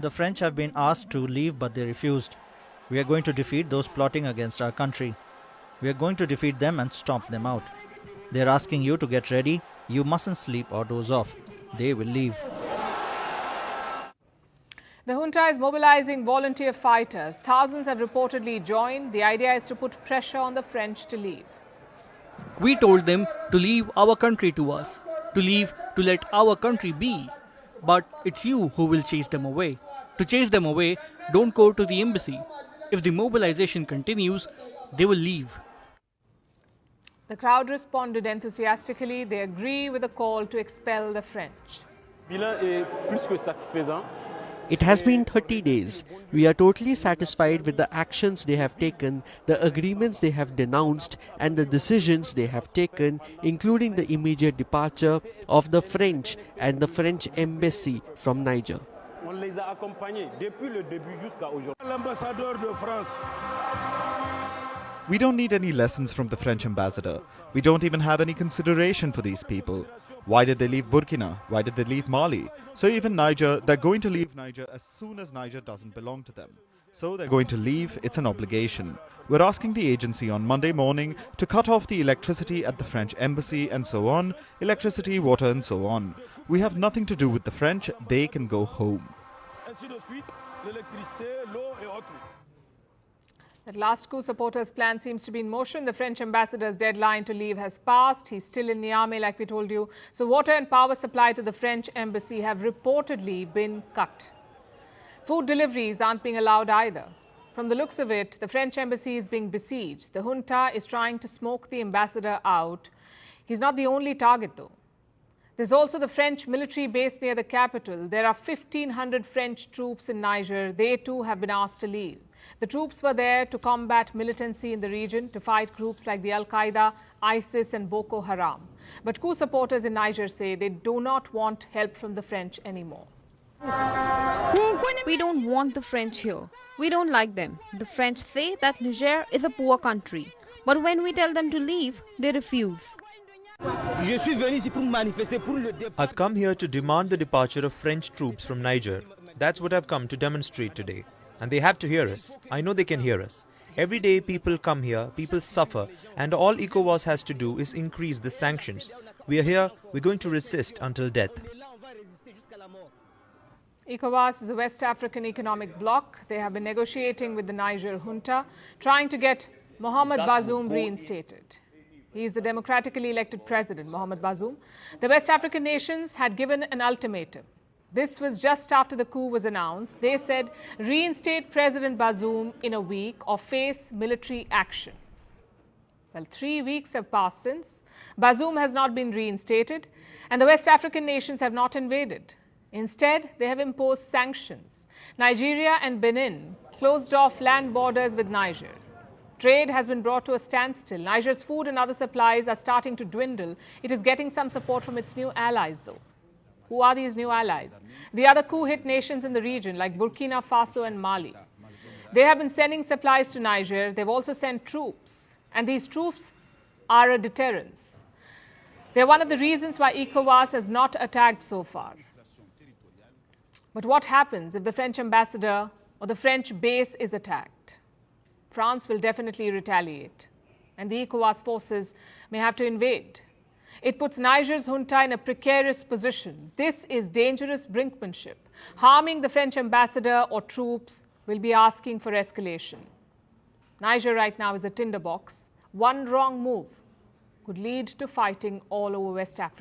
The French have been asked to leave, but they refused. We are going to defeat those plotting against our country. We are going to defeat them and stomp them out. They are asking you to get ready. You mustn't sleep or doze off. They will leave. The junta is mobilizing volunteer fighters. Thousands have reportedly joined. The idea is to put pressure on the French to leave. We told them to leave our country to us, to leave to let our country be. But it's you who will chase them away. To chase them away, don't go to the embassy. If the mobilization continues, they will leave. The crowd responded enthusiastically. They agree with the call to expel the French. It has been 30 days. We are totally satisfied with the actions they have taken, the agreements they have denounced, and the decisions they have taken, including the immediate departure of the French and the French embassy from Niger. We don't need any lessons from the French ambassador. We don't even have any consideration for these people. Why did they leave Burkina? Why did they leave Mali? So even Niger, they're going to leave Niger as soon as Niger doesn't belong to them. So they're going to leave, it's an obligation. We're asking the agency on Monday morning to cut off the electricity at the French embassy and so on, electricity, water and so on. We have nothing to do with the French, they can go home. At last, coup supporters' plan seems to be in motion. The French ambassador's deadline to leave has passed. He's still in Niamey, like we told you. So water and power supply to the French embassy have reportedly been cut. Food deliveries aren't being allowed either. From the looks of it, the French embassy is being besieged. The junta is trying to smoke the ambassador out. He's not the only target, though. There's also the French military base near the capital. There are 1,500 French troops in Niger. They too have been asked to leave. The troops were there to combat militancy in the region, to fight groups like the Al-Qaeda, ISIS and Boko Haram. But coup supporters in Niger say they do not want help from the French anymore. We don't want the French here. We don't like them. The French say that Niger is a poor country. But when we tell them to leave, they refuse. I've come here to demand the departure of French troops from Niger. That's what I've come to demonstrate today. And they have to hear us. I know they can hear us. Every day people come here, people suffer, and all ECOWAS has to do is increase the sanctions. We are here, we're going to resist until death. ECOWAS is a West African economic bloc. They have been negotiating with the Niger junta, trying to get Mohamed Bazoum reinstated. He is the democratically elected president, Mohamed Bazoum. The West African nations had given an ultimatum. This was just after the coup was announced. They said, reinstate President Bazoum in a week or face military action. Well, 3 weeks have passed since. Bazoum has not been reinstated, and the West African nations have not invaded. Instead, they have imposed sanctions. Nigeria and Benin closed off land borders with Niger. Trade has been brought to a standstill. Niger's food and other supplies are starting to dwindle. It is getting some support from its new allies, though. Who are these new allies? The other coup-hit nations in the region, like Burkina Faso and Mali. They have been sending supplies to Niger. They've also sent troops. And these troops are a deterrence. They're one of the reasons why ECOWAS has not attacked so far. But what happens if the French ambassador or the French base is attacked? France will definitely retaliate. And the ECOWAS forces may have to invade. It puts Niger's junta in a precarious position. This is dangerous brinkmanship. Harming the French ambassador or troops will be asking for escalation. Niger right now is a tinderbox. One wrong move could lead to fighting all over West Africa.